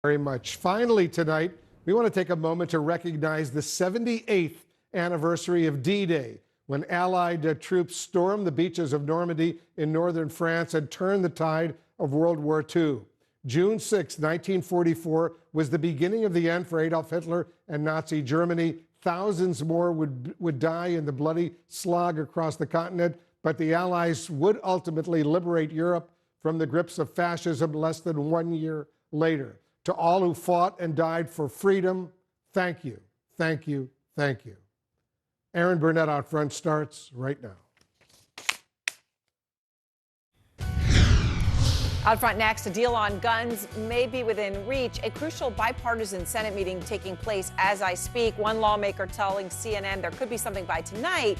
Very much. Finally tonight, we want to take a moment to recognize the 78th anniversary of D-Day, when Allied troops stormed the beaches of Normandy in northern France and turned the tide of World War II. June 6, 1944 was the beginning of the end for Adolf Hitler and Nazi Germany. Thousands more would die in the bloody slog across the continent, but the Allies would ultimately liberate Europe from the grips of fascism less than 1 year later. To all who fought and died for freedom, thank you, thank you, thank you. Erin Burnett Out Front starts right now. Out front next, a deal on guns may be within reach. A crucial bipartisan Senate meeting taking place as I speak. One lawmaker telling CNN there could be something by tonight.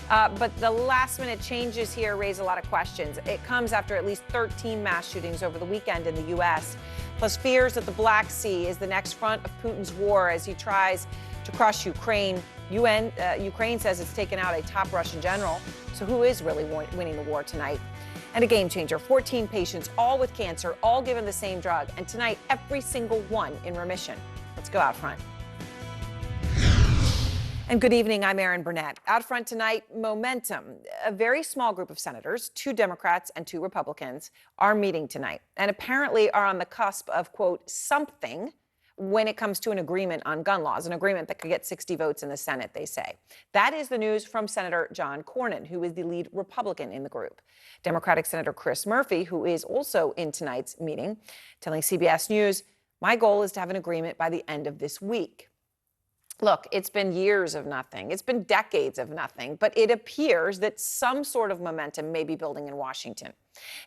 But the last-minute changes here raise a lot of questions. It comes after at least 13 mass shootings over the weekend in the U.S., plus fears that the Black Sea is the next front of Putin's war as he tries to crush Ukraine. Ukraine says it's taken out a top Russian general. So who is really winning the war tonight? And a game changer, 14 patients, all with cancer, all given the same drug. And tonight, every single one in remission. Let's go out front. And good evening, I'm Erin Burnett. Out front tonight, momentum. A very small group of senators, 2 Democrats and 2 Republicans, are meeting tonight and apparently are on the cusp of, quote, something when it comes to an agreement on gun laws, an agreement that could get 60 votes in the Senate, they say. That is the news from Senator John Cornyn, who is the lead Republican in the group. Democratic Senator Chris Murphy, who is also in tonight's meeting, telling CBS News, my goal is to have an agreement by the end of this week. Look, it's been years of nothing. It's been decades of nothing, but it appears that some sort of momentum may be building in Washington.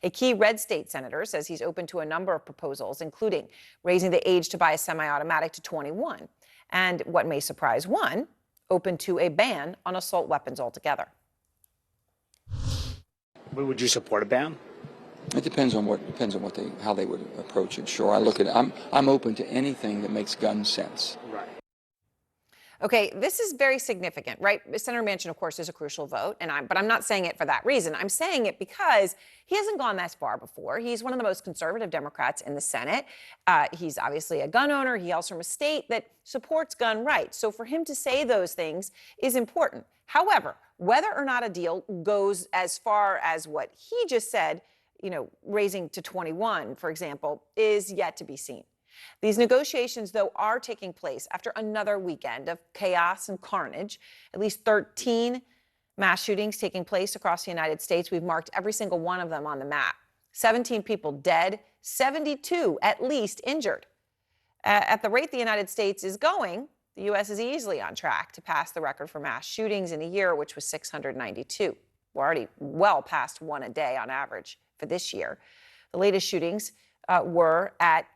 A key red state senator says he's open to a number of proposals, including raising the age to buy a semi-automatic to 21, and what may surprise one, open to a ban on assault weapons altogether. Would you support a ban? It depends on how they would approach it. Sure, I look at it. I'm open to anything that makes gun sense. Right. Okay, this is very significant, right? Senator Manchin, of course, is a crucial vote, but I'm not saying it for that reason. I'm saying it because he hasn't gone that far before. He's one of the most conservative Democrats in the Senate. He's obviously a gun owner. He hails from a state that supports gun rights. So for him to say those things is important. However, whether or not a deal goes as far as what he just said, raising to 21, for example, is yet to be seen. These negotiations, though, are taking place after another weekend of chaos and carnage. At least 13 mass shootings taking place across the United States. We've marked every single one of them on the map. 17 people dead, 72 at least injured. At the rate the United States is going, the U.S. is easily on track to pass the record for mass shootings in a year, which was 692. We're already well past one a day on average for this year. The latest shootings were at,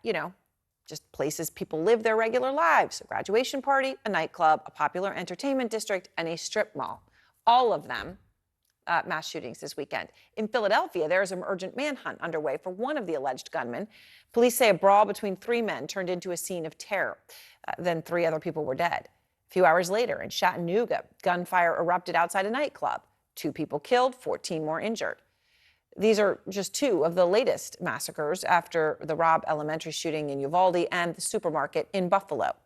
just places people live their regular lives, a graduation party, a nightclub, a popular entertainment district, and a strip mall. All of them mass shootings this weekend. In Philadelphia, there is an urgent manhunt underway for one of the alleged gunmen. Police say a brawl between 3 men turned into a scene of terror. Then 3 other people were dead. A few hours later, in Chattanooga, gunfire erupted outside a nightclub. 2 people killed, 14 more injured. These are just 2 of the latest massacres after the Robb Elementary shooting in Uvalde and the supermarket in Buffalo.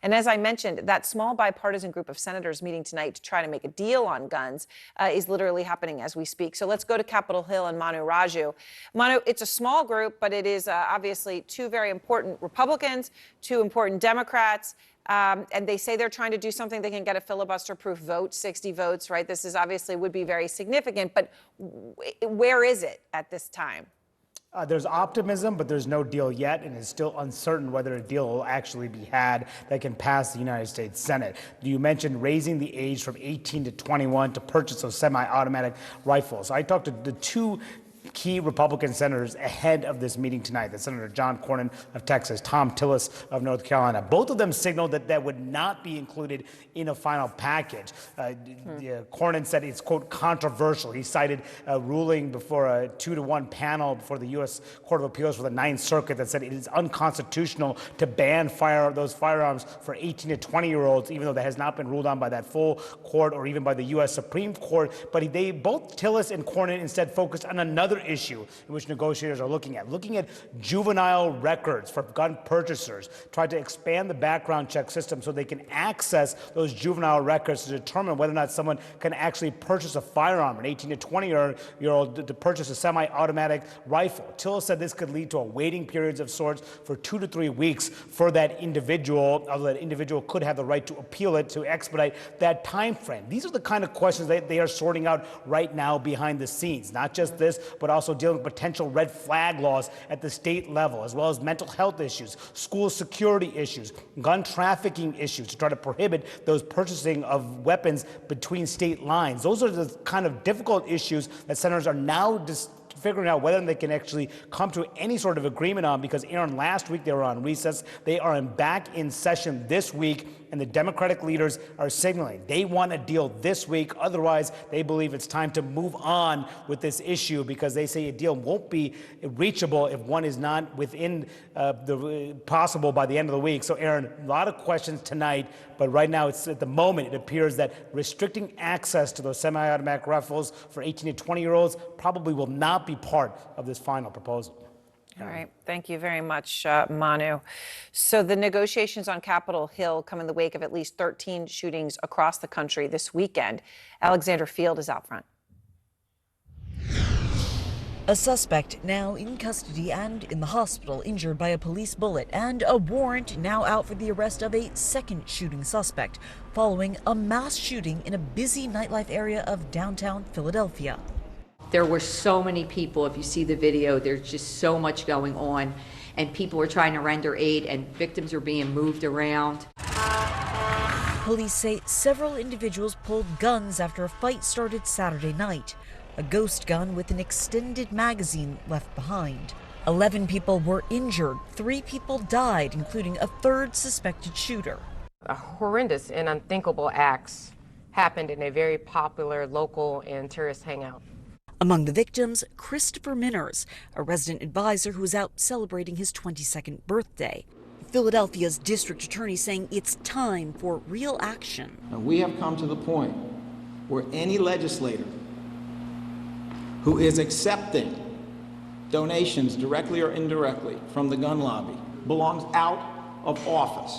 And as I mentioned, that small bipartisan group of senators meeting tonight to try to make a deal on guns is literally happening as we speak. So let's go to Capitol Hill and Manu Raju. Manu, it's a small group, but it is obviously 2 very important Republicans, 2 important Democrats. And they say they're trying to do something they can get a filibuster-proof vote, 60 votes, right? This is obviously would be very significant, but where is it at this time? There's optimism, but there's no deal yet, and it's still uncertain whether a deal will actually be had that can pass the United States Senate. You mentioned raising the age from 18 to 21 to purchase those semi-automatic rifles. I talked to the 2 key Republican senators ahead of this meeting tonight, the Senator John Cornyn of Texas, Thom Tillis of North Carolina. Both of them signaled that that would not be included in a final package. Cornyn said it's, quote, controversial. He cited a ruling before a 2-to-1 panel before the U.S. Court of Appeals for the Ninth Circuit that said it is unconstitutional to ban those firearms for 18 to 20-year-olds, even though that has not been ruled on by that full court or even by the U.S. Supreme Court. But both Tillis and Cornyn instead focused on another another issue in which negotiators are looking at juvenile records for gun purchasers, try to expand the background check system so they can access those juvenile records to determine whether or not someone can actually purchase a firearm, an 18 to 20-year-old to purchase a semi-automatic rifle. Till said this could lead to a waiting periods of sorts for 2 to 3 weeks for that individual, although that individual could have the right to appeal it to expedite that time frame. These are the kind of questions that they are sorting out right now behind the scenes. Not just this, but also dealing with potential red flag laws at the state level, as well as mental health issues, school security issues, gun trafficking issues to try to prohibit those purchasing of weapons between state lines. Those are the kind of difficult issues that senators are now figuring out whether they can actually come to any sort of agreement on, because Aaron, last week they were on recess. They are back in session this week, and the Democratic leaders are signaling they want a deal this week. Otherwise, they believe it's time to move on with this issue, because they say a deal won't be reachable if one is not within the possible by the end of the week. So, Aaron, a lot of questions tonight, but right now, it's at the moment, it appears that restricting access to those semi-automatic rifles for 18 to 20-year-olds probably will not be part of this final proposal. All right. Thank you very much, Manu. So the negotiations on Capitol Hill come in the wake of at least 13 shootings across the country this weekend. Alexander Field is out front. A suspect now in custody and in the hospital, injured by a police bullet, and a warrant now out for the arrest of a second shooting suspect following a mass shooting in a busy nightlife area of downtown Philadelphia. There were so many people. If you see the video, there's just so much going on, and people are trying to render aid, and victims are being moved around. Police say several individuals pulled guns after a fight started Saturday night. A ghost gun with an extended magazine left behind. 11 people were injured. 3 people died, including a third suspected shooter. Horrendous and unthinkable acts happened in a very popular local and tourist hangout. Among the victims, Christopher Minners, a resident advisor who was out celebrating his 22nd birthday. Philadelphia's district attorney saying it's time for real action. And we have come to the point where any legislator who is accepting donations directly or indirectly from the gun lobby belongs out of office.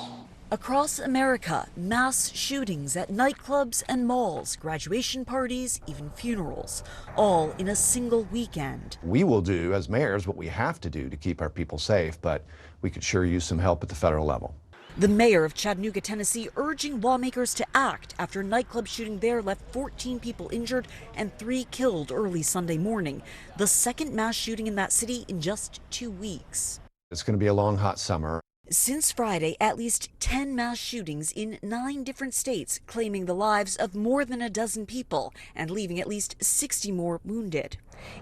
Across America, mass shootings at nightclubs and malls, graduation parties, even funerals, all in a single weekend. We will do, as mayors, what we have to do to keep our people safe, but we could sure use some help at the federal level. The mayor of Chattanooga, Tennessee, urging lawmakers to act after a nightclub shooting there left 14 people injured and 3 killed early Sunday morning, the second mass shooting in that city in just 2 weeks. It's going to be a long, hot summer. Since Friday, at least 10 mass shootings in 9 different states, claiming the lives of more than a dozen people and leaving at least 60 more wounded.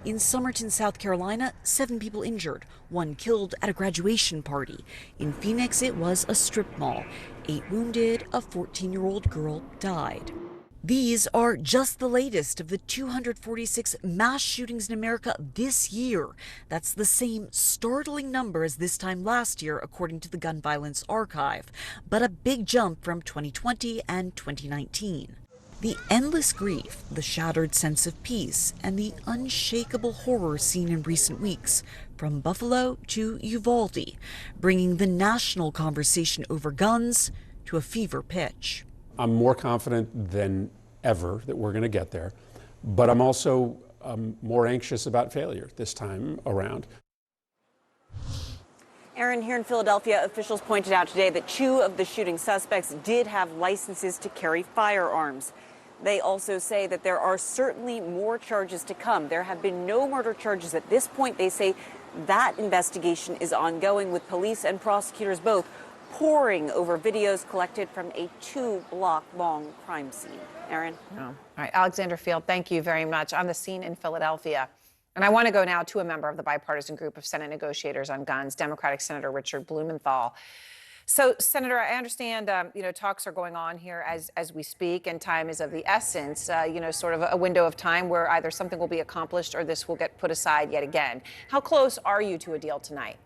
In Somerton, South Carolina, 7 people injured, 1 killed at a graduation party. In Phoenix, it was a strip mall. 8 wounded, a 14-year-old girl died. These are just the latest of the 246 mass shootings in America this year. That's the same startling number as this time last year, according to the Gun Violence Archive, but a big jump from 2020 and 2019. The endless grief, the shattered sense of peace, and the unshakable horror seen in recent weeks, from Buffalo to Uvalde, bringing the national conversation over guns to a fever pitch. I'm more confident than ever that we're going to get there, but I'm also more anxious about failure this time around. Aaron, here in Philadelphia, officials pointed out today that 2 of the shooting suspects did have licenses to carry firearms. They also say that there are certainly more charges to come. There have been no murder charges at this point. They say that investigation is ongoing, with police and prosecutors both poring over videos collected from a 2-block-long crime scene. Aaron? All right, Alexander Field, thank you very much. On the scene in Philadelphia. And I want to go now to a member of the bipartisan group of Senate negotiators on guns, Democratic Senator Richard Blumenthal. So, Senator, I understand, talks are going on here as we speak, and time is of the essence, sort of a window of time where either something will be accomplished or this will get put aside yet again. How close are you to a deal tonight?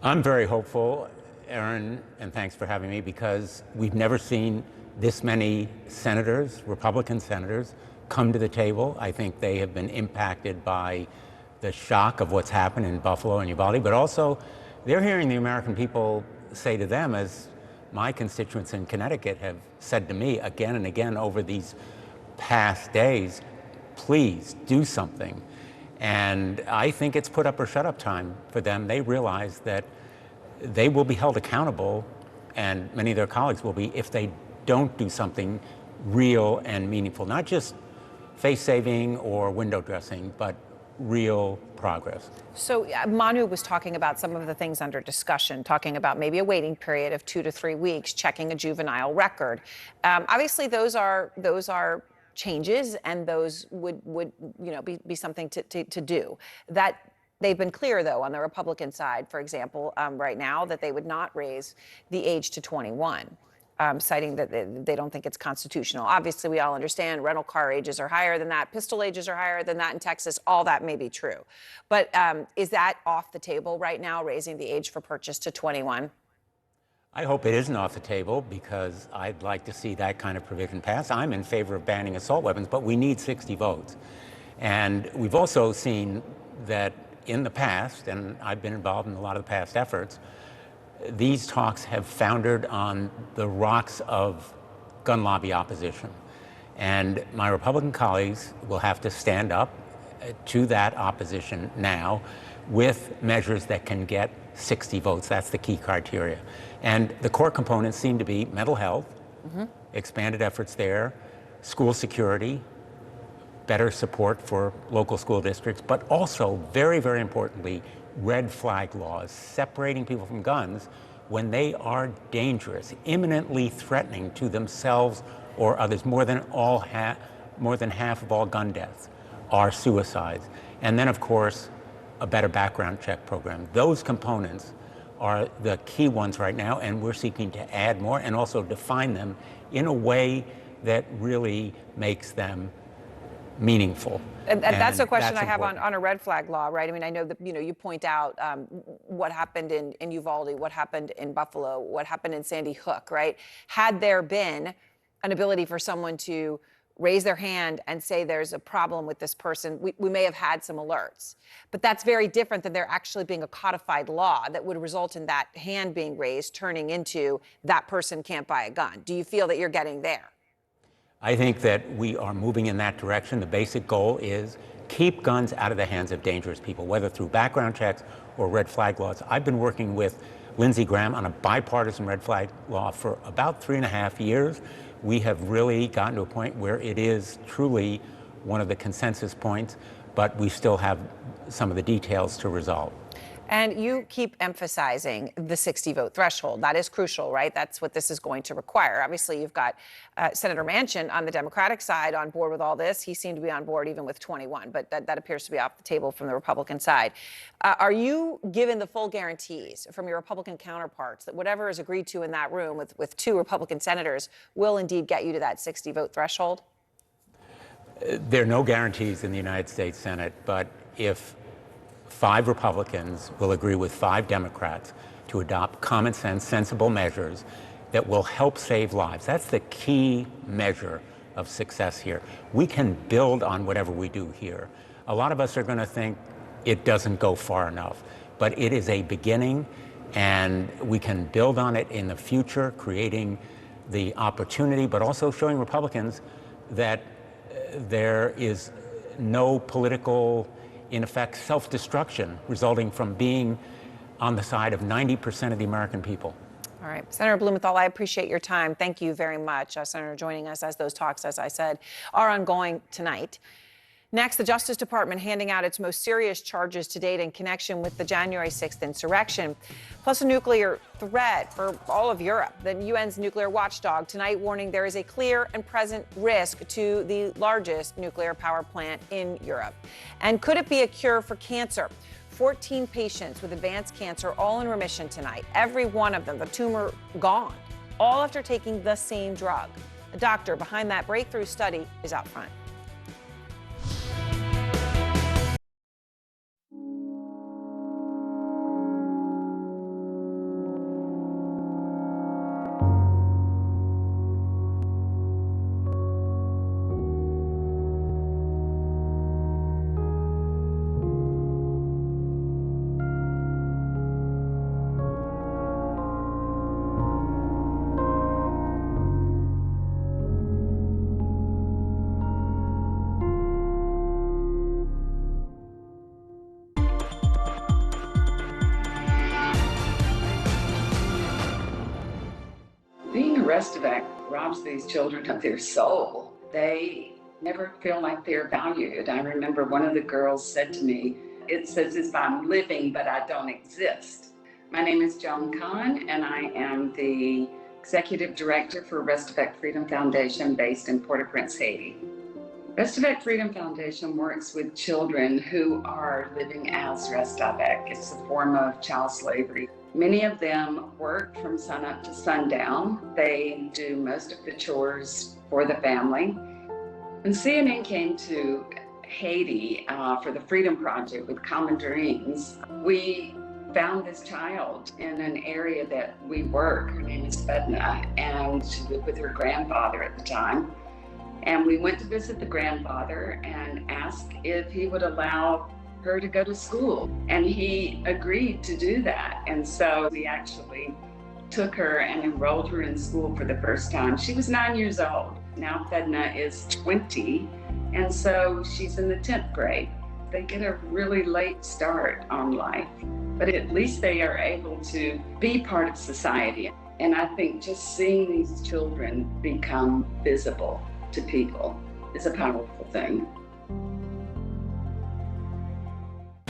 I'm very hopeful, Aaron, and thanks for having me, because we've never seen this many senators, Republican senators, come to the table. I think they have been impacted by the shock of what's happened in Buffalo and Uvalde, but also they're hearing the American people say to them, as my constituents in Connecticut have said to me again and again over these past days, please do something. And I think it's put up or shut up time for them. They realize that they will be held accountable, and many of their colleagues will be, if they don't do something real and meaningful, not just face saving or window dressing, but real progress. So Manu was talking about some of the things under discussion, talking about maybe a waiting period of 2 to 3 weeks, checking a juvenile record. Obviously, those are changes, and those would be something to do. That they've been clear, though, on the Republican side, for example, right now, that they would not raise the age to 21. Citing that they don't think it's constitutional. Obviously, we all understand rental car ages are higher than that, pistol ages are higher than that in Texas. All that may be true. But is that off the table right now, raising the age for purchase to 21? I hope it isn't off the table, because I'd like to see that kind of provision pass. I'm in favor of banning assault weapons, but we need 60 votes. And we've also seen that in the past, and I've been involved in a lot of the past efforts, these talks have foundered on the rocks of gun lobby opposition. And my Republican colleagues will have to stand up to that opposition now with measures that can get 60 votes. That's the key criteria. And the core components seem to be mental health, expanded efforts there, school security, better support for local school districts, but also, very, very importantly, red flag laws, separating people from guns when they are dangerous, imminently threatening to themselves or others. More than half of all gun deaths are suicides. And then, of course, a better background check program. Those components are the key ones right now, and we're seeking to add more and also define them in a way that really makes them meaningful. And that's a question I have important. on a red flag law, right? I mean, I know that, you point out what happened in Uvalde, what happened in Buffalo, what happened in Sandy Hook, right? Had there been an ability for someone to raise their hand and say there's a problem with this person, we may have had some alerts. But that's very different than there actually being a codified law that would result in that hand being raised, turning into that person can't buy a gun. Do you feel that you're getting there? I think that we are moving in that direction. The basic goal is keep guns out of the hands of dangerous people, whether through background checks or red flag laws. I've been working with Lindsey Graham on a bipartisan red flag law for about 3.5 years. We have really gotten to a point where it is truly one of the consensus points, but we still have some of the details to resolve. And you keep emphasizing the 60-vote threshold. That is crucial, right? That's what this is going to require. Obviously, you've got Senator Manchin on the Democratic side on board with all this. He seemed to be on board even with 21, but that appears to be off the table from the Republican side. Are you given the full guarantees from your Republican counterparts that whatever is agreed to in that room with 2 Republican senators will indeed get you to that 60-vote threshold? There are no guarantees in the United States Senate, but if 5 Republicans will agree with 5 Democrats to adopt common sense, sensible measures that will help save lives. That's the key measure of success here. We can build on whatever we do here. A lot of us are going to think it doesn't go far enough, but it is a beginning, and we can build on it in the future, creating the opportunity, but also showing Republicans that there is no political, in effect, self-destruction resulting from being on the side of 90% of the American people. All right. Senator Blumenthal, I appreciate your time. Thank you very much, Senator, joining us as those talks, as I said, are ongoing tonight. Next, the Justice Department handing out its most serious charges to date in connection with the January 6th insurrection, plus a nuclear threat for all of Europe. The UN's nuclear watchdog tonight warning there is a clear and present risk to the largest nuclear power plant in Europe. And could it be a cure for cancer? 14 patients with advanced cancer, all in remission tonight. Every one of them, the tumor gone, all after taking the same drug. The doctor behind that breakthrough study is out front. Restovac robs these children of their soul. They never feel like they're valued. I remember one of the girls said to me, "It's as if I'm living, but I don't exist." My name is Joan Kahn, and I am the Executive Director for Restovac Freedom Foundation based in Port-au-Prince, Haiti. Restovac Freedom Foundation works with children who are living as Restovac. It's a form of child slavery. Many of them work from sunup to sundown. They do most of the chores for the family. When CNN came to Haiti for the Freedom Project with Common Dreams, we found this child in an area that we work. Her name is Fedna, and she lived with her grandfather at the time. And we went to visit the grandfather and asked if he would allow her to go to school. And he agreed to do that. And so we actually took her and enrolled her in school for the first time. She was 9 years old. Now Fedna is 20, and so she's in the 10th grade. They get a really late start on life, but at least they are able to be part of society. And I think just seeing these children become visible to people is a powerful thing.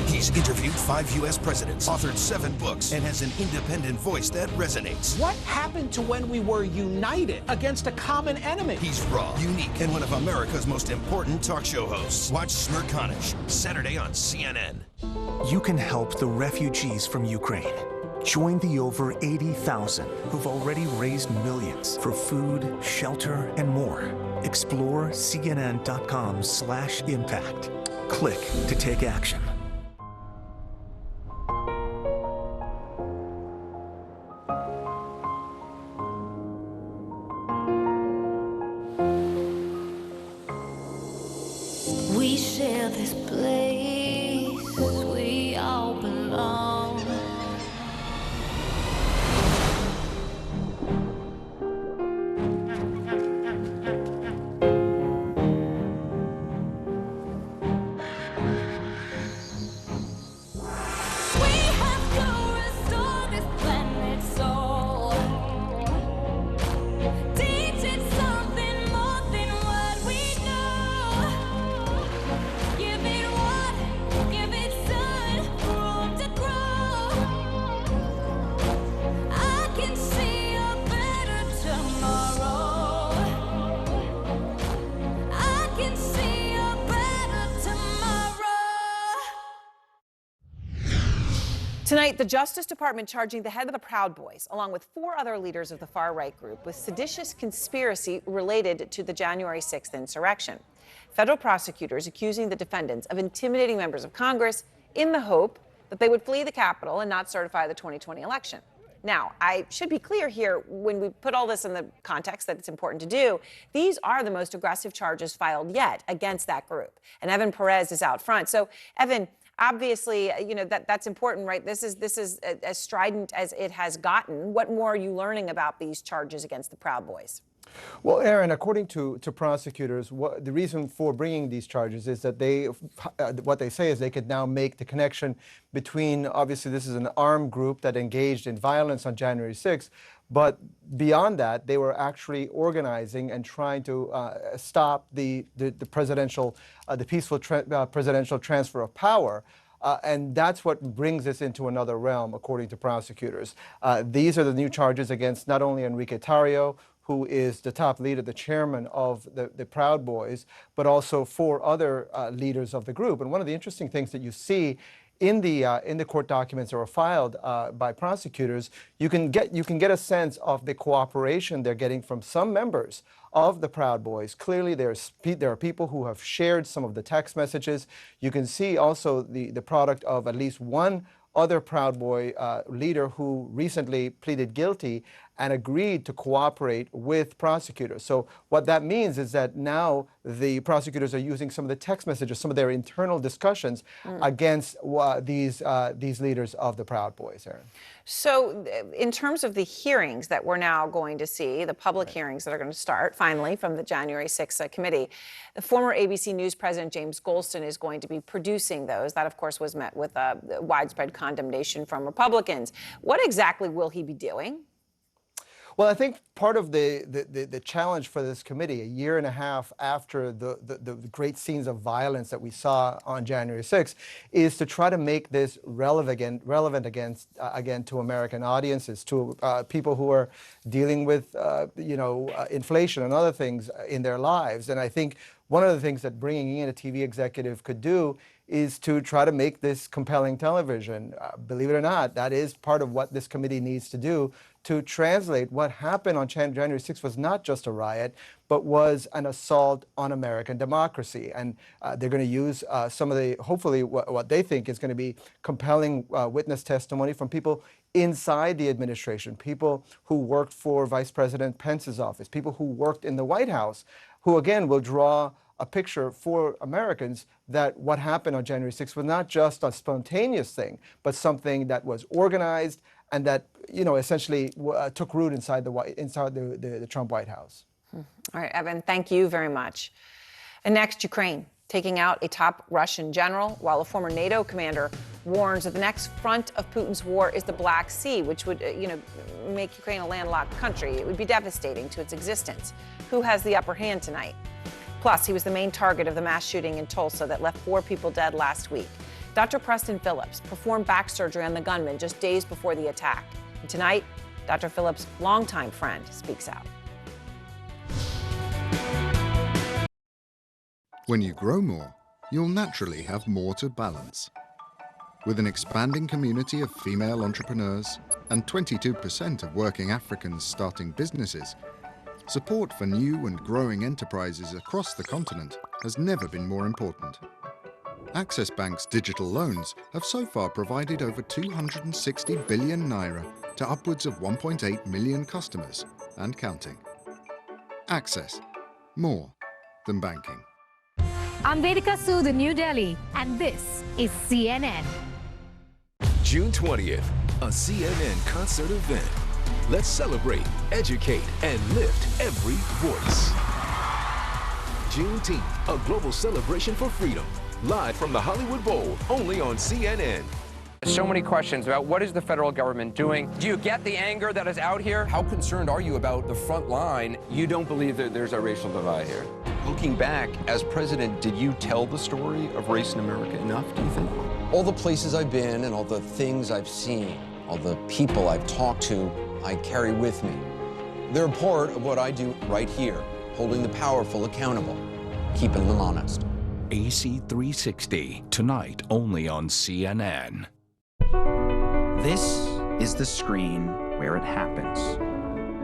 He's interviewed 5 U.S. presidents, authored 7 books, and has an independent voice that resonates. What happened to when we were united against a common enemy? He's raw, unique, and one of America's most important talk show hosts. Watch Smirkanish, Saturday on CNN. You can help the refugees from Ukraine. Join the over 80,000 who've already raised millions for food, shelter, and more. Explore cnn.com/impact. Click to take action. We share this place, we all belong. Tonight, the Justice Department charging the head of the Proud Boys, along with 4 other leaders of the far-right group, with seditious conspiracy related to the January 6th insurrection. Federal prosecutors accusing the defendants of intimidating members of Congress in the hope that they would flee the Capitol and not certify the 2020 election. Now, I should be clear here, when we put all this in the context that it's important to do, these are the most aggressive charges filed yet against that group. And Evan Perez is out front. So, Evan, obviously, you know, that's important, right? This is as strident as it has gotten. What more are you learning about these charges against the Proud Boys? Well, Aaron, according to prosecutors, the reason for bringing these charges is that what they say is they could now make the connection between, obviously this is an armed group that engaged in violence on January 6th, but beyond that, they were actually organizing and trying to stop the peaceful presidential transfer of power. And that's what brings this into another realm, according to prosecutors. These are the new charges against not only Enrique Tarrio, who is the top leader, the chairman of the Proud Boys, but also 4 other leaders of the group. And one of the interesting things that you see in the court documents that were filed by prosecutors, you can get a sense of the cooperation they're getting from some members of the Proud Boys. Clearly, there are people who have shared some of the text messages. You can see also the product of at least one other Proud Boy leader who recently pleaded guilty and agreed to cooperate with prosecutors. So what that means is that now the prosecutors are using some of the text messages, some of their internal discussions against these leaders of the Proud Boys, Aaron. So in terms of the hearings that we're now going to see, the public hearings that are going to start finally from the January 6th committee, the former ABC News president James Golston is going to be producing those. That, of course, was met with widespread condemnation from Republicans. What exactly will he be doing? Well, I think part of the challenge for this committee, a year and a half after the great scenes of violence that we saw on January 6th, is to try to make this relevant again to American audiences, to people who are dealing with inflation and other things in their lives. And I think one of the things that bringing in a TV executive could do is to try to make this compelling television. Believe it or not, that is part of what this committee needs to do, to translate what happened on January 6th was not just a riot, but was an assault on American democracy. And they're going to use some of the, hopefully, what they think is going to be compelling witness testimony from people inside the administration, people who worked for Vice President Pence's office, people who worked in the White House, who again will draw a picture for Americans that what happened on January 6th was not just a spontaneous thing, but something that was organized and that, essentially took root inside the Trump White House. All right, Evan, thank you very much. And next, Ukraine, taking out a top Russian general, while a former NATO commander warns that the next front of Putin's war is the Black Sea, which would, make Ukraine a landlocked country. It would be devastating to its existence. Who has the upper hand tonight? Plus, he was the main target of the mass shooting in Tulsa that left 4 people dead last week. Dr. Preston Phillips performed back surgery on the gunman just days before the attack. And tonight, Dr. Phillips' longtime friend speaks out. When you grow more, you'll naturally have more to balance. With an expanding community of female entrepreneurs and 22% of working Africans starting businesses, support for new and growing enterprises across the continent has never been more important. Access Bank's digital loans have so far provided over 260 billion naira to upwards of 1.8 million customers and counting. Access, more than banking. I'm Vedika Sood in New Delhi, and this is CNN. June 20th, a CNN concert event. Let's celebrate, educate, and lift every voice. Juneteenth, a global celebration for freedom. Live from the Hollywood Bowl, only on CNN. So many questions about what is the federal government doing. Do you get the anger that is out here? How concerned are you about the front line? You don't believe that there's a racial divide here? Looking back, as president, did you tell the story of race in America enough, do you think? All the places I've been and all the things I've seen, all the people I've talked to, I carry with me. They're a part of what I do right here, holding the powerful accountable, keeping them honest. AC 360, tonight only on CNN. This is the screen where it happens.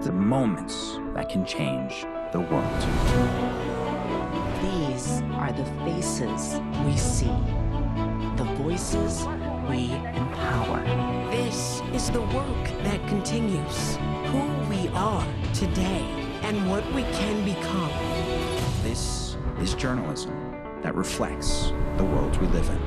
The moments that can change the world. These are the faces we see, the voices we empower. This is the work that continues, who we are today and what we can become. This is journalism that reflects the world we live in.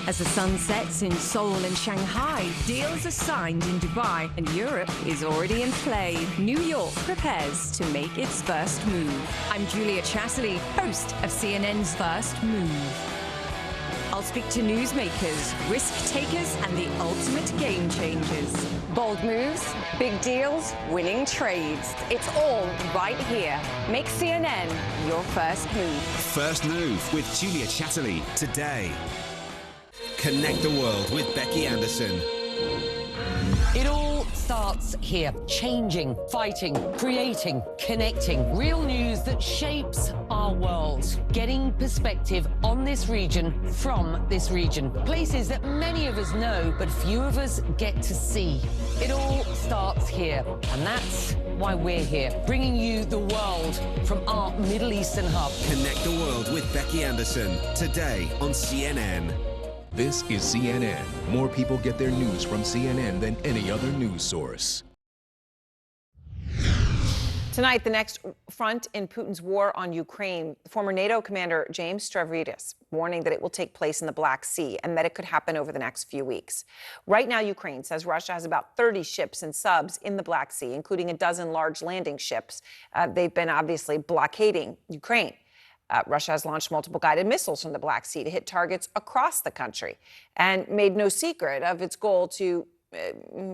As the sun sets in Seoul and Shanghai, deals are signed in Dubai, and Europe is already in play. New York prepares to make its first move. I'm Julia Chatterley, host of CNN's First Move. I'll speak to newsmakers, risk takers, and the ultimate game changers. Bold moves, big deals, winning trades. It's all right here. Make CNN your first move. First Move with Julia Chatterley today. Connect the world with Becky Anderson. It all starts starts here. Changing, fighting, creating, connecting. Real news that shapes our world. Getting perspective on this region from this region. Places that many of us know, but few of us get to see. It all starts here, and that's why we're here, bringing you the world from our Middle Eastern hub. Connect the world with Becky Anderson today on CNN. This is CNN. More people get their news from CNN than any other news source. Tonight, the next front in Putin's war on Ukraine, former NATO commander James Stavridis warning that it will take place in the Black Sea and that it could happen over the next few weeks. Right now, Ukraine says Russia has about 30 ships and subs in the Black Sea, including a dozen large landing ships. They've been obviously blockading Ukraine. Russia has launched multiple guided missiles from the Black Sea to hit targets across the country and made no secret of its goal to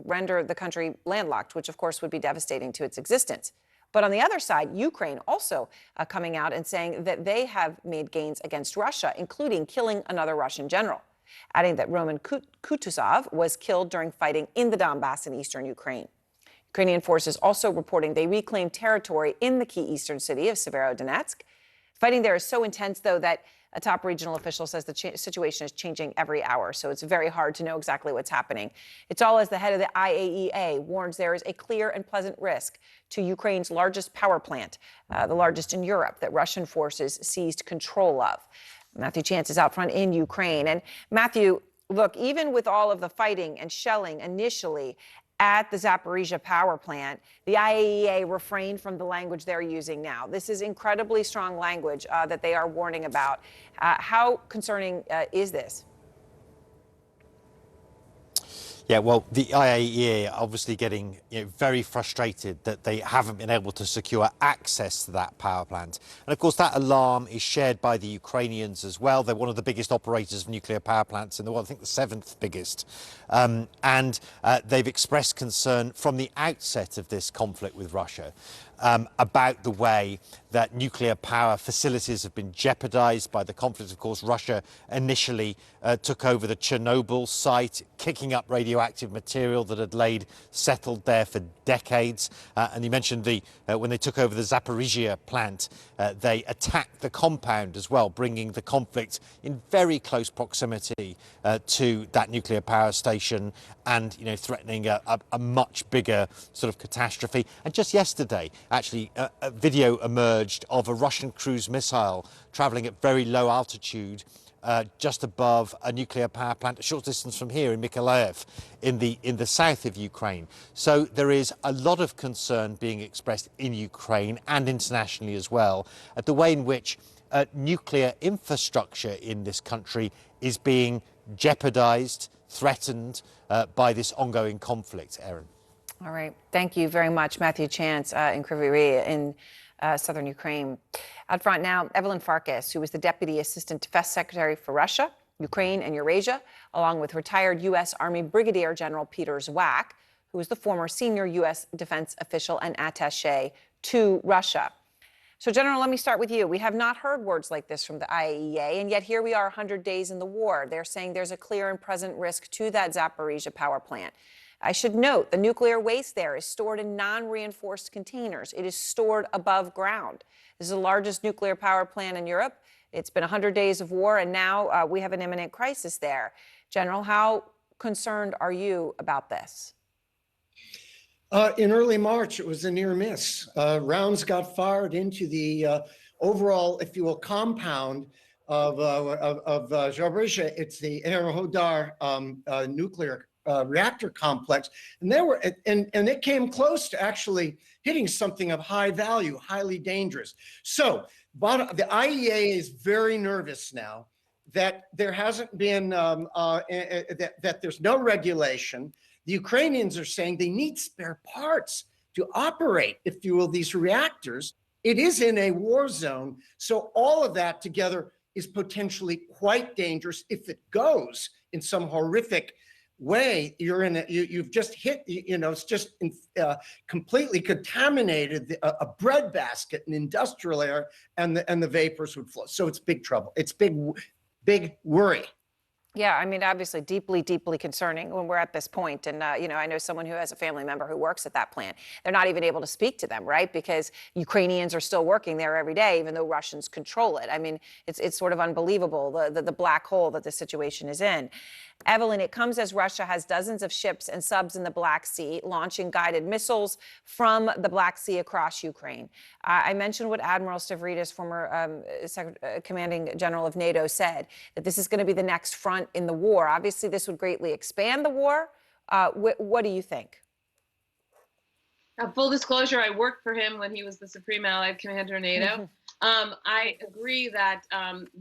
render the country landlocked, which of course would be devastating to its existence. But on the other side, Ukraine also coming out and saying that they have made gains against Russia, including killing another Russian general, adding that Roman Kutuzov was killed during fighting in the Donbass in eastern Ukraine. Ukrainian forces also reporting they reclaimed territory in the key eastern city of Severodonetsk. Fighting there is so intense, though, that a top regional official says the situation is changing every hour, so it's very hard to know exactly what's happening. It's all as the head of the IAEA warns there is a clear and pleasant risk to Ukraine's largest power plant, the largest in Europe, that Russian forces seized control of. Matthew Chance is out front in Ukraine. And Matthew, look, even with all of the fighting and shelling initially at the Zaporizhzhia power plant, the IAEA refrained from the language they're using now. This is incredibly strong language that they are warning about. How concerning is this? Yeah, well, the IAEA are obviously getting very frustrated that they haven't been able to secure access to that power plant. And of course, that alarm is shared by the Ukrainians as well. They're one of the biggest operators of nuclear power plants in the world, I think the 7th biggest. And they've expressed concern from the outset of this conflict with Russia about the way that nuclear power facilities have been jeopardized by the conflict. Of course, Russia initially took over the Chernobyl site, kicking up radioactive material that had laid settled there for decades. And you mentioned when they took over the Zaporizhzhia plant, they attacked the compound as well, bringing the conflict in very close proximity to that nuclear power station and, threatening a much bigger sort of catastrophe. And just yesterday, actually, a video emerged of a Russian cruise missile traveling at very low altitude just above a nuclear power plant a short distance from here in Mykolaiv in the south of Ukraine. So there is a lot of concern being expressed in Ukraine and internationally as well at the way in which nuclear infrastructure in this country is being jeopardized, threatened by this ongoing conflict. Erin. All right. Thank you very much, Matthew Chance in Kryvyi Rih in southern Ukraine. Out front now, Evelyn Farkas, who was the Deputy Assistant Defense Secretary for Russia, Ukraine, and Eurasia, along with retired U.S. Army Brigadier General Peter Zwack, who was the former senior U.S. defense official and attaché to Russia. So, General, let me start with you. We have not heard words like this from the IAEA, and yet here we are 100 days in the war. They're saying there's a clear and present risk to that Zaporizhzhia power plant. I should note the nuclear waste there is stored in non-reinforced containers. It is stored above ground. This is the largest nuclear power plant in Europe. It's been 100 days of war, and now we have an imminent crisis there. General, how concerned are you about this? In early March, it was a near miss. Rounds got fired into the overall, if you will, compound of Zaporizhzhia. It's the Enerhodar nuclear reactor complex, and it came close to actually hitting something of high value, highly dangerous. So, the IAEA is very nervous now that there hasn't been that there's no regulation. The Ukrainians are saying they need spare parts to operate, if you will, these reactors. It is in a war zone, so all of that together is potentially quite dangerous if it goes in some horrific way. You've just hit, it's just completely contaminated a breadbasket, an industrial area, and the vapors would flow. So it's big trouble. It's big worry. Yeah, I mean, obviously deeply, deeply concerning when we're at this point. And, I know someone who has a family member who works at that plant. They're not even able to speak to them, right? Because Ukrainians are still working there every day, even though Russians control it. I mean, it's sort of unbelievable, the black hole that this situation is in. Evelyn, it comes as Russia has dozens of ships and subs in the Black Sea, launching guided missiles from the Black Sea across Ukraine. I mentioned what Admiral Stavridis, former commanding general of NATO, said, that this is going to be the next front in the war. Obviously, this would greatly expand the war. What do you think? Full disclosure, I worked for him when he was the Supreme Allied Commander of NATO. I agree that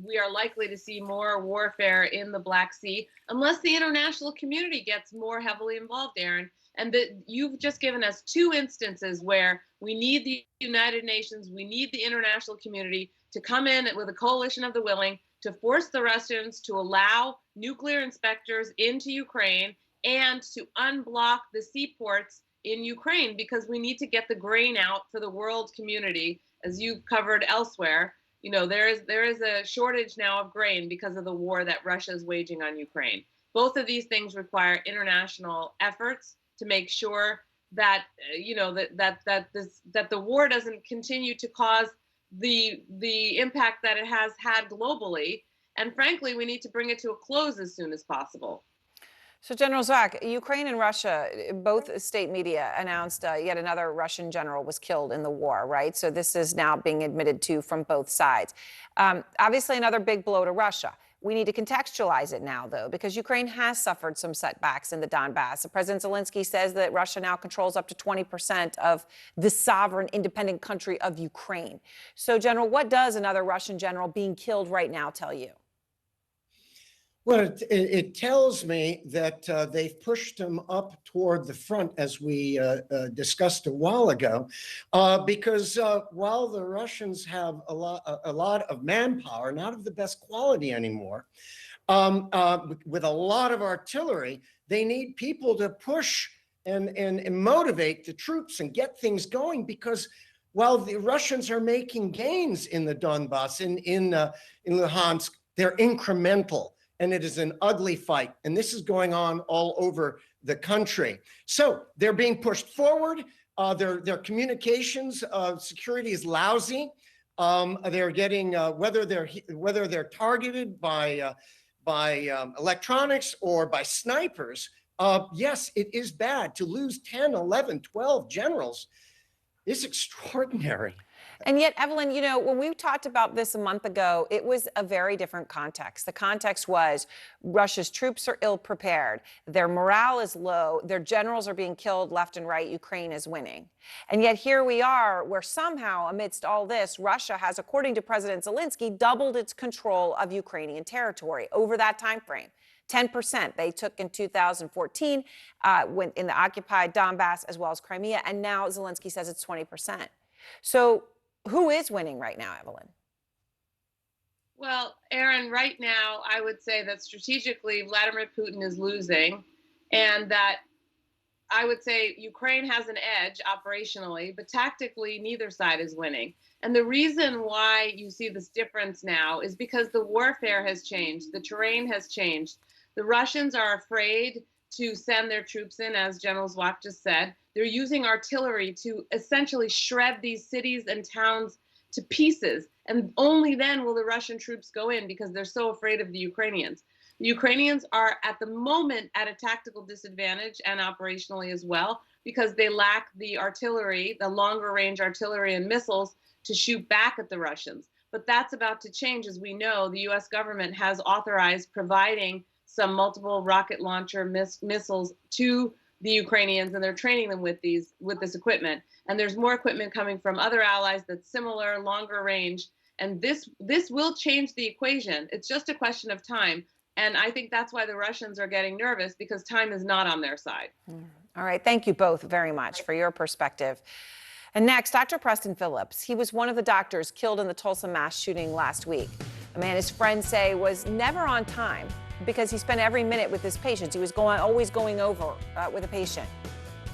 we are likely to see more warfare in the Black Sea unless the international community gets more heavily involved, Aaron. And that you've just given us two instances where we need the United Nations, we need the international community to come in with a coalition of the willing to force the Russians to allow nuclear inspectors into Ukraine and to unblock the seaports in Ukraine, because we need to get the grain out for the world community. As you've covered elsewhere, there is a shortage now of grain because of the war that Russia is waging on Ukraine. Both of these things require international efforts to make sure that that the war doesn't continue to cause the impact that it has had globally. And frankly, we need to bring it to a close as soon as possible. So, General Zak, Ukraine and Russia, both state media announced yet another Russian general was killed in the war, right? So this is now being admitted to from both sides. Obviously, another big blow to Russia. We need to contextualize it now, though, because Ukraine has suffered some setbacks in the Donbass. President Zelensky says that Russia now controls up to 20% of the sovereign, independent country of Ukraine. So, General, what does another Russian general being killed right now tell you? Well, it tells me that they've pushed him up toward the front, as we discussed a while ago, because while the Russians have a lot of manpower, not of the best quality anymore, with a lot of artillery, they need people to push and motivate the troops and get things going, because while the Russians are making gains in the Donbass, in Luhansk, they're incremental. And it is an ugly fight. And this is going on all over the country. So they're being pushed forward. Their communications security is lousy. They're getting, whether they're targeted by electronics or by snipers, yes, it is bad. To lose 10, 11, 12 generals is extraordinary. And yet, Evelyn, when we talked about this a month ago, it was a very different context. The context was Russia's troops are ill prepared. Their morale is low. Their generals are being killed left and right. Ukraine is winning. And yet here we are, where somehow amidst all this, Russia has, according to President Zelensky, doubled its control of Ukrainian territory over that time frame. 10% they took in 2014 when in the occupied Donbass as well as Crimea. And now Zelensky says it's 20%. So who is winning right now, Evelyn? Well, Aaron, right now, I would say that strategically, Vladimir Putin is losing, and that I would say Ukraine has an edge operationally, but tactically, neither side is winning. And the reason why you see this difference now is because the warfare has changed. The terrain has changed. The Russians are afraid to send their troops in, as General Zak just said. They're using artillery to essentially shred these cities and towns to pieces. And only then will the Russian troops go in, because they're so afraid of the Ukrainians. The Ukrainians are at the moment at a tactical disadvantage, and operationally as well, because they lack the artillery, the longer range artillery and missiles to shoot back at the Russians. But that's about to change. As we know, the US government has authorized providing some multiple rocket launcher missiles to the Ukrainians, and they're training them with this equipment. And there's more equipment coming from other allies that's similar, longer range. And this will change the equation. It's just a question of time. And I think that's why the Russians are getting nervous, because time is not on their side. All right. Thank you both very much for your perspective. And next, Dr. Preston Phillips. He was one of the doctors killed in the Tulsa mass shooting last week. A man his friends say was never on time, because he spent every minute with his patients. He was always going over with a patient.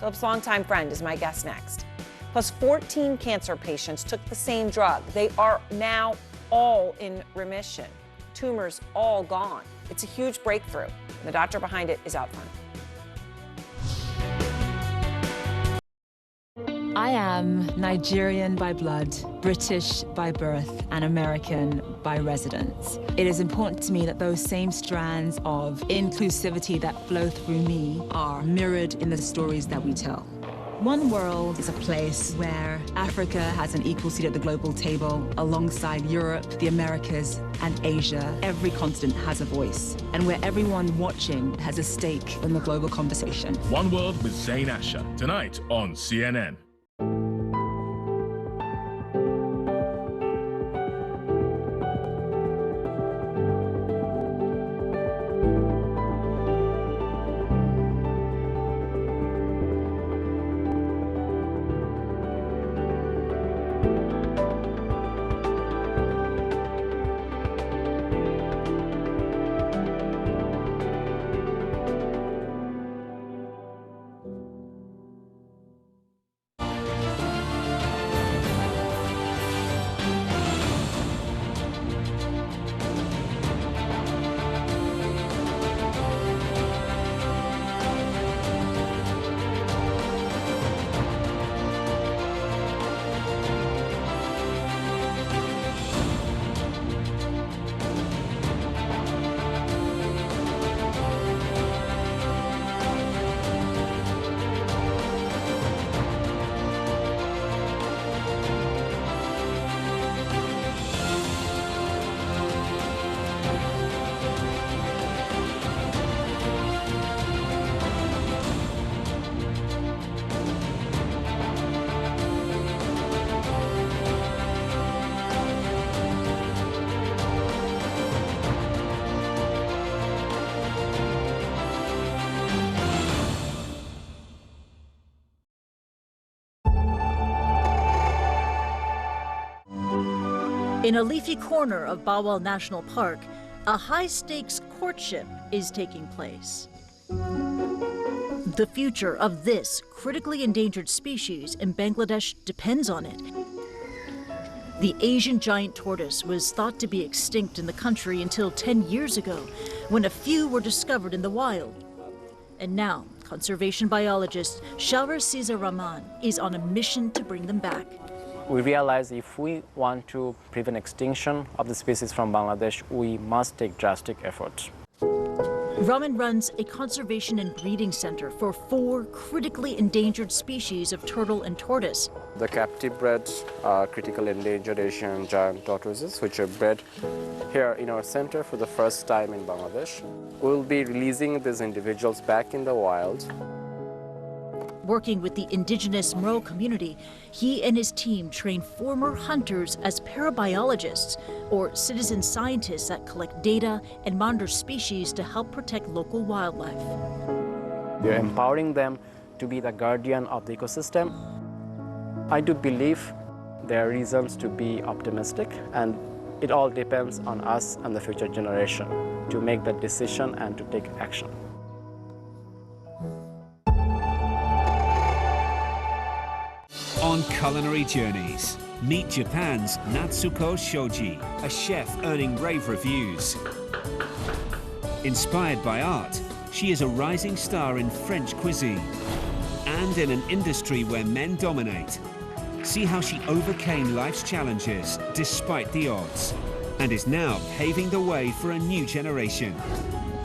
Phillips' longtime friend is my guest next. Plus, 14 cancer patients took the same drug. They are now all in remission. Tumors all gone. It's a huge breakthrough. The doctor behind it is out front. I am Nigerian by blood, British by birth, and American by residence. It is important to me that those same strands of inclusivity that flow through me are mirrored in the stories that we tell. One World is a place where Africa has an equal seat at the global table alongside Europe, the Americas, and Asia. Every continent has a voice, and where everyone watching has a stake in the global conversation. One World with Zain Asher, tonight on CNN. In a leafy corner of Bawal National Park, a high-stakes courtship is taking place. The future of this critically endangered species in Bangladesh depends on it. The Asian giant tortoise was thought to be extinct in the country until 10 years ago, when a few were discovered in the wild. And now, conservation biologist Shawar Siza Rahman is on a mission to bring them back. We realize if we want to prevent extinction of the species from Bangladesh, we must take drastic efforts. Rahman runs a conservation and breeding center for 4 critically endangered species of turtle and tortoise. The captive bred critically endangered Asian giant tortoises, which are bred here in our center for the first time in Bangladesh. We'll be releasing these individuals back in the wild. Working with the indigenous Mro community, he and his team train former hunters as parabiologists, or citizen scientists that collect data and monitor species to help protect local wildlife. We're empowering them to be the guardian of the ecosystem. I do believe there are reasons to be optimistic, and it all depends on us and the future generation to make that decision and to take action. On Culinary Journeys, meet Japan's Natsuko Shoji, a chef earning rave reviews. Inspired by art, she is a rising star in French cuisine and in an industry where men dominate. See how she overcame life's challenges despite the odds and is now paving the way for a new generation.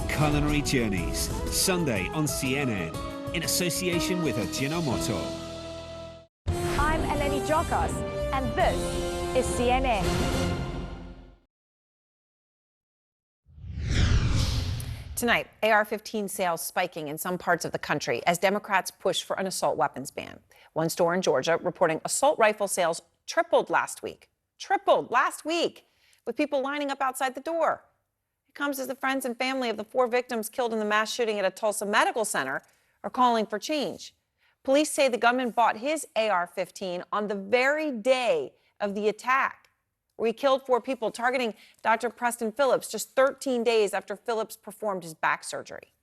Culinary Journeys, Sunday on CNN, in association with Ajinomoto. I'm Eleni Jokos, and this is CNN. Tonight, AR-15 sales spiking in some parts of the country as Democrats push for an assault weapons ban. One store in Georgia reporting assault rifle sales tripled last week, with people lining up outside the door. It comes as the friends and family of the 4 victims killed in the mass shooting at a Tulsa medical center are calling for change. Police say the gunman bought his AR-15 on the very day of the attack, where he killed 4 people, targeting Dr. Preston Phillips just 13 days after Phillips performed his back surgery.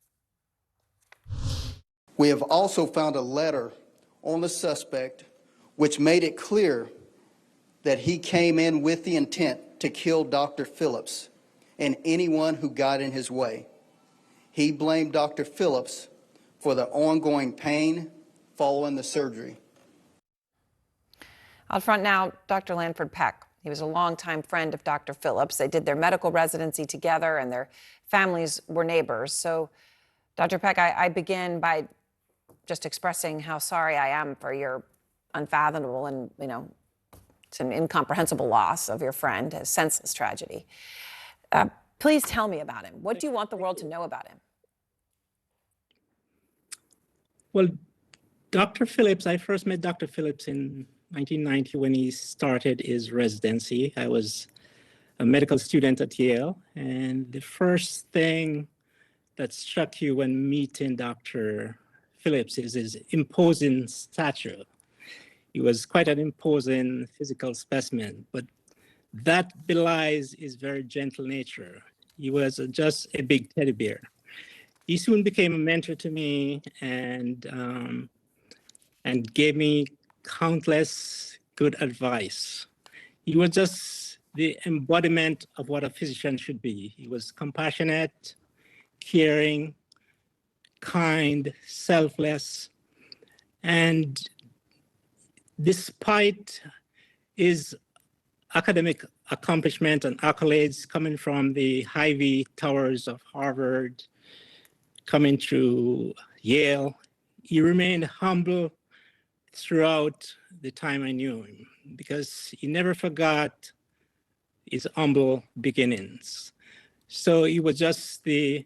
We have also found a letter on the suspect which made it clear that he came in with the intent to kill Dr. Phillips and anyone who got in his way. He blamed Dr. Phillips for the ongoing pain following the surgery. Out front now, Dr. Lanford Peck. He was a longtime friend of Dr. Phillips. They did their medical residency together, and their families were neighbors. So, Dr. Peck, I begin by just expressing how sorry I am for your unfathomable and, it's an incomprehensible loss of your friend, a senseless tragedy. Please tell me about him. What do you want the world to know about him? Well, Dr. Phillips, I first met Dr. Phillips in 1990 when he started his residency. I was a medical student at Yale, and the first thing that struck you when meeting Dr. Phillips is his imposing stature. He was quite an imposing physical specimen, but that belies his very gentle nature. He was just a big teddy bear. He soon became a mentor to me and gave me countless good advice. He was just the embodiment of what a physician should be. He was compassionate, caring, kind, selfless, and despite his academic accomplishment and accolades coming from the Ivy Towers of Harvard, coming through Yale, he remained humble throughout the time I knew him because he never forgot his humble beginnings. So he was just the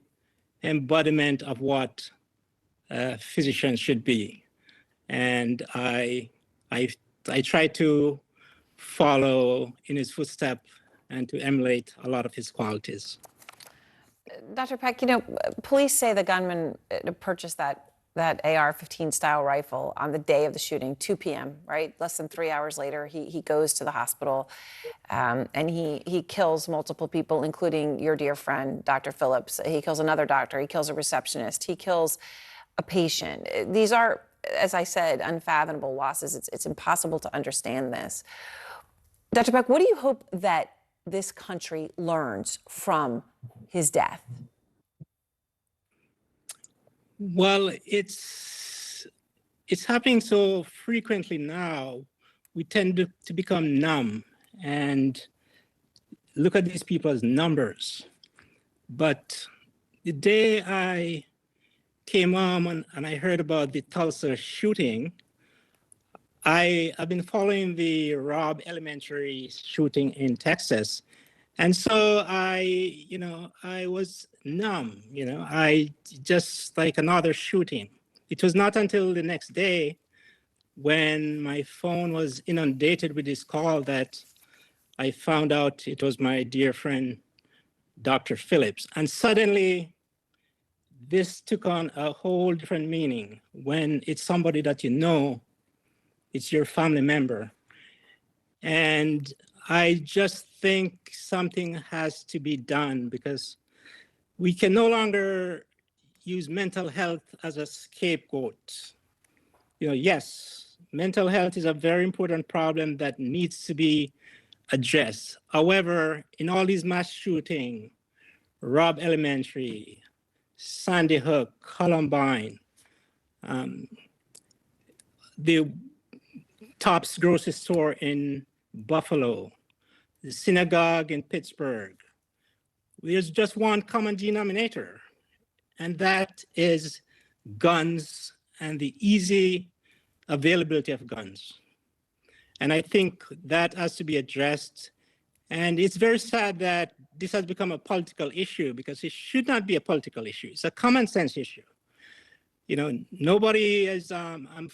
embodiment of what a physician should be. And I try to follow in his footsteps and to emulate a lot of his qualities. Dr. Peck, police say the gunman purchased that AR-15 style rifle on the day of the shooting, 2 p.m., right? Less than 3 hours later, he goes to the hospital and he kills multiple people, including your dear friend, Dr. Phillips. He kills another doctor. He kills a receptionist. He kills a patient. These are, as I said, unfathomable losses. It's impossible to understand this. Dr. Peck, what do you hope that this country learns from his death? Well, it's happening so frequently now, we tend to become numb and look at these people as numbers. But the day I came home and I heard about the Tulsa shooting, I've been following the Robb Elementary shooting in Texas. And so I was numb, I just like another shooting. It was not until the next day when my phone was inundated with this call that I found out it was my dear friend, Dr. Phillips. And suddenly this took on a whole different meaning when it's somebody that you know, it's your family member. And I just think something has to be done because we can no longer use mental health as a scapegoat. Yes, mental health is a very important problem that needs to be addressed. However, in all these mass shootings, Robb Elementary, Sandy Hook, Columbine, the Tops grocery store in Buffalo, the synagogue in Pittsburgh, there's just one common denominator, and that is guns and the easy availability of guns. And I think that has to be addressed. And it's very sad that this has become a political issue because it should not be a political issue. It's a common sense issue. Nobody is, I'm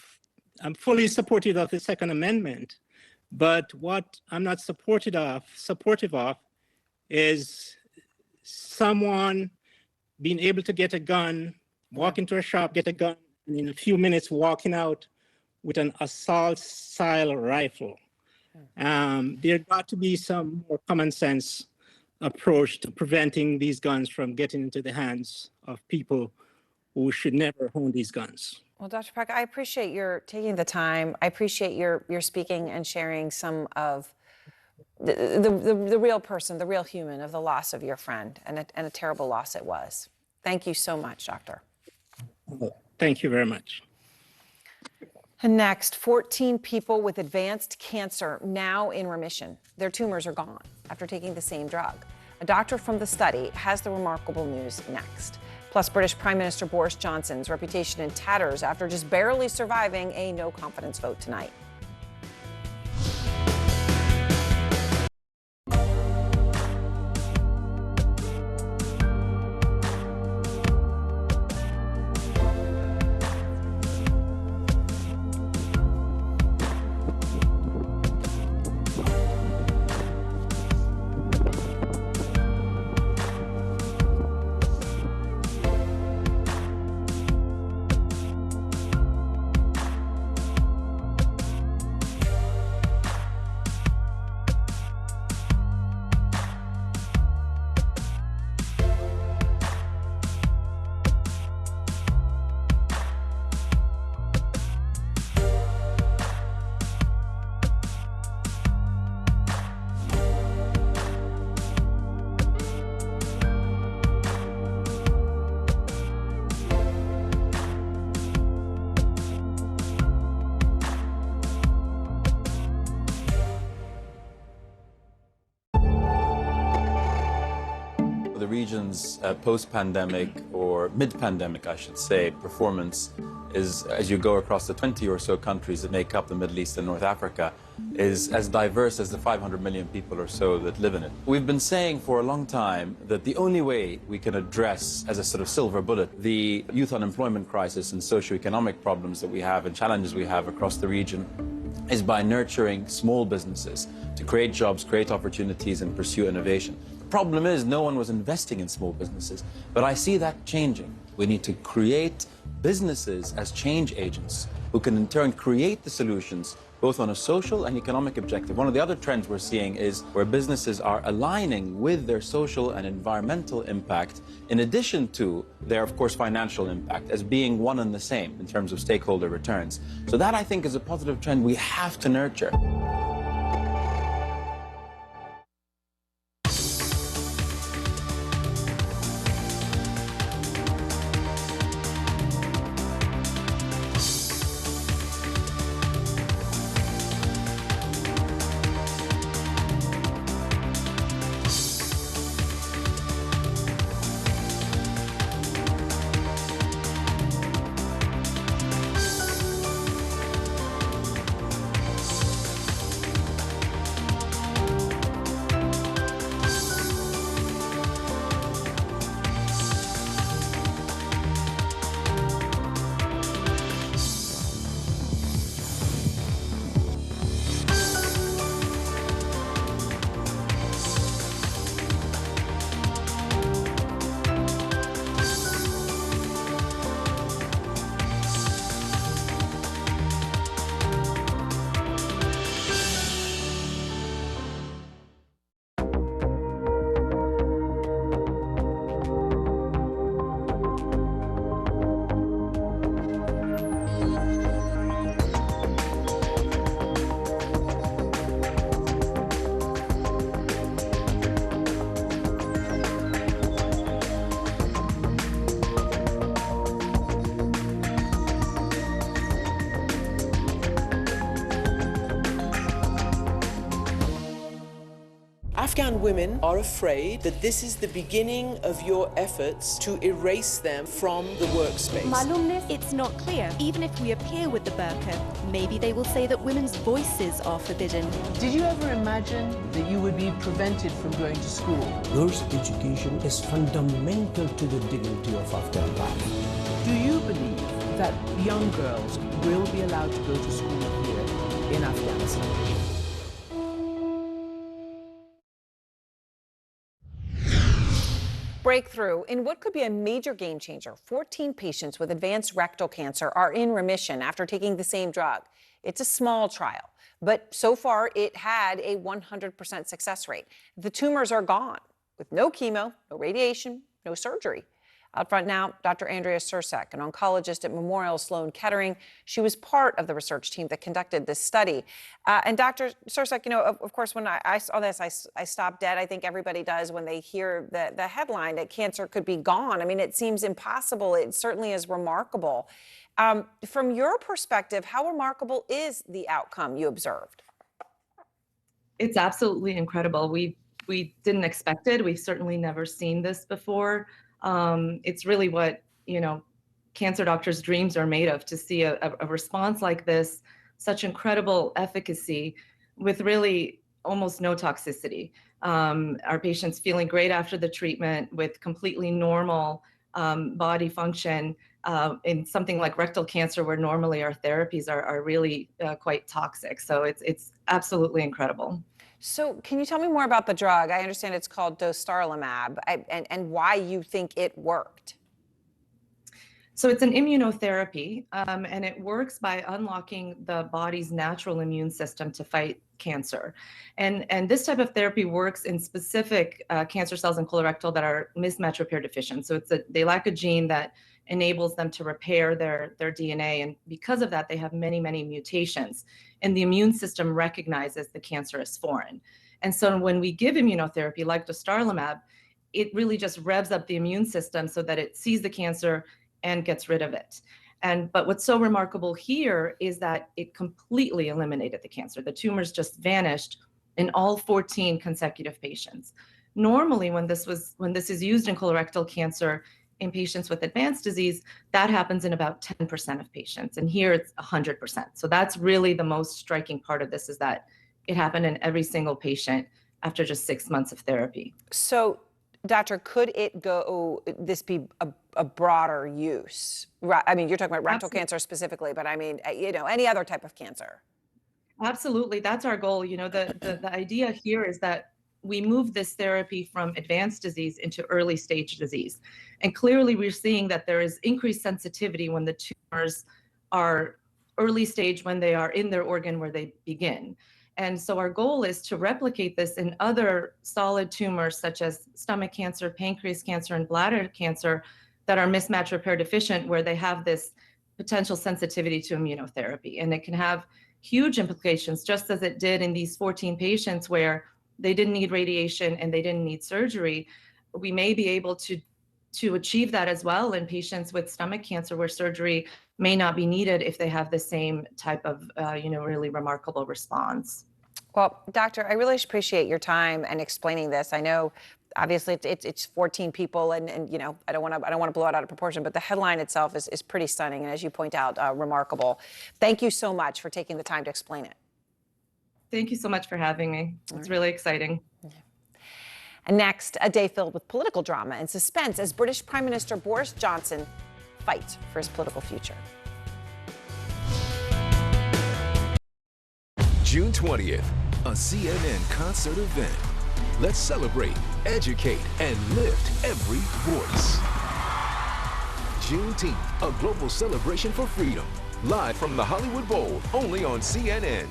fully supportive of the Second Amendment, but what I'm not supportive of is someone being able to get a gun, walk into a shop, get a gun, and in a few minutes walking out with an assault-style rifle. There got to be some more common sense approach to preventing these guns from getting into the hands of people who should never own these guns. Well, Dr. Peck, I appreciate your taking the time. I appreciate your speaking and sharing some of the real person, the real human of the loss of your friend, and a terrible loss it was. Thank you so much, Doctor. Thank you very much. And next, 14 people with advanced cancer now in remission. Their tumors are gone after taking the same drug. A doctor from the study has the remarkable news next. Plus, British Prime Minister Boris Johnson's reputation in tatters after just barely surviving a no-confidence vote tonight. The region's post-pandemic, or mid-pandemic, I should say, performance is, as you go across the 20 or so countries that make up the Middle East and North Africa, is as diverse as the 500 million people or so that live in it. We've been saying for a long time that the only way we can address, as a sort of silver bullet, the youth unemployment crisis and socioeconomic problems that we have and challenges we have across the region is by nurturing small businesses to create jobs, create opportunities, and pursue innovation. The problem is no one was investing in small businesses, but I see that changing. We need to create businesses as change agents who can in turn create the solutions both on a social and economic objective. One of the other trends we're seeing is where businesses are aligning with their social and environmental impact in addition to their, of course, financial impact as being one and the same in terms of stakeholder returns. So that, I think, is a positive trend we have to nurture. Afghan women are afraid that this is the beginning of your efforts to erase them from the workspace. It's not clear. Even if we appear with the burqa, maybe they will say that women's voices are forbidden. Did you ever imagine that you would be prevented from going to school? Girls' education is fundamental to the dignity of Afghan life. Do you believe that young girls will be allowed to go to school here in Afghanistan? Breakthrough in what could be a major game changer. 14 patients with advanced rectal cancer are in remission after taking the same drug. It's a small trial, but so far it had a 100% success rate. The tumors are gone with no chemo, no radiation, no surgery. Out front now, Dr. Andrea Sursek, an oncologist at Memorial Sloan Kettering. She was part of the research team that conducted this study. And Dr. Sursek, you know, of course, when I saw this, I stopped dead. I think everybody does when they hear the headline that cancer could be gone. I mean, it seems impossible. It certainly is remarkable. From your perspective, how remarkable is the outcome you observed? It's absolutely incredible. We didn't expect it. We've certainly never seen this before. It's really what, you know, cancer doctors' dreams are made of, to see a response like this, such incredible efficacy with really almost no toxicity. Our patients feeling great after the treatment with completely normal body function in something like rectal cancer, where normally our therapies are really quite toxic. So it's absolutely incredible. So can you tell me more about the drug? I understand it's called dostarlimab, and why you think it worked. So it's an immunotherapy, and it works by unlocking the body's natural immune system to fight cancer. And this type of therapy works in specific cancer cells in colorectal that are mismatch repair deficient. So they lack a gene that enables them to repair their DNA. And because of that, they have many, many mutations. And the immune system recognizes the cancer as foreign. And so when we give immunotherapy like dostarlimab, it really just revs up the immune system so that it sees the cancer and gets rid of it. But what's so remarkable here is that it completely eliminated the cancer. The tumors just vanished in all 14 consecutive patients. Normally, when this is used in colorectal cancer in patients with advanced disease, that happens in about 10% of patients. And here it's 100%. So that's really the most striking part of this, is that it happened in every single patient after just 6 months of therapy. So, doctor, could this be a broader use? I mean, you're talking about rectal cancer specifically, but I mean, you know, any other type of cancer. Absolutely. That's our goal. You know, the idea here is that we move this therapy from advanced disease into early stage disease. And clearly we're seeing that there is increased sensitivity when the tumors are early stage, when they are in their organ where they begin. And so our goal is to replicate this in other solid tumors, such as stomach cancer, pancreas cancer, and bladder cancer that are mismatch repair deficient, where they have this potential sensitivity to immunotherapy. And it can have huge implications, just as it did in these 14 patients where they didn't need radiation and they didn't need surgery. We may be able to achieve that as well in patients with stomach cancer, where surgery may not be needed if they have the same type of, really remarkable response. Well, doctor, I really appreciate your time and explaining this. I know, obviously, it's 14 people, and you know, I don't want to blow it out of proportion, but the headline itself is pretty stunning, and as you point out, remarkable. Thank you so much for taking the time to explain it. Thank you so much for having me. It's really exciting. And next, a day filled with political drama and suspense as British Prime Minister Boris Johnson fights for his political future. June 20th, a CNN concert event. Let's celebrate, educate, and lift every voice. Juneteenth, a global celebration for freedom. Live from the Hollywood Bowl, only on CNN.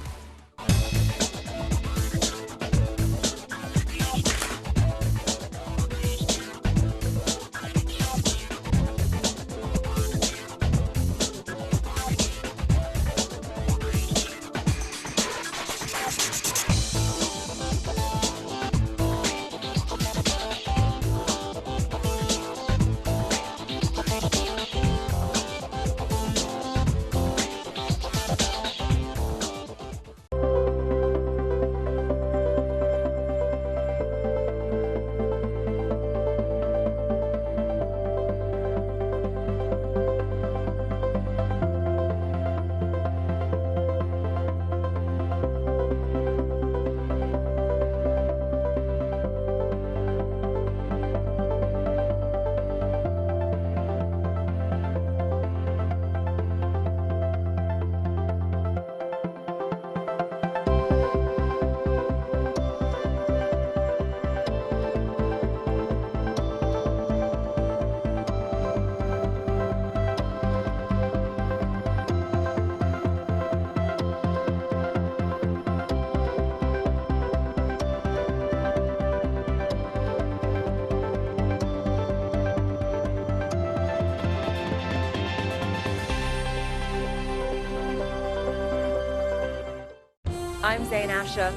I'm Zain Asher,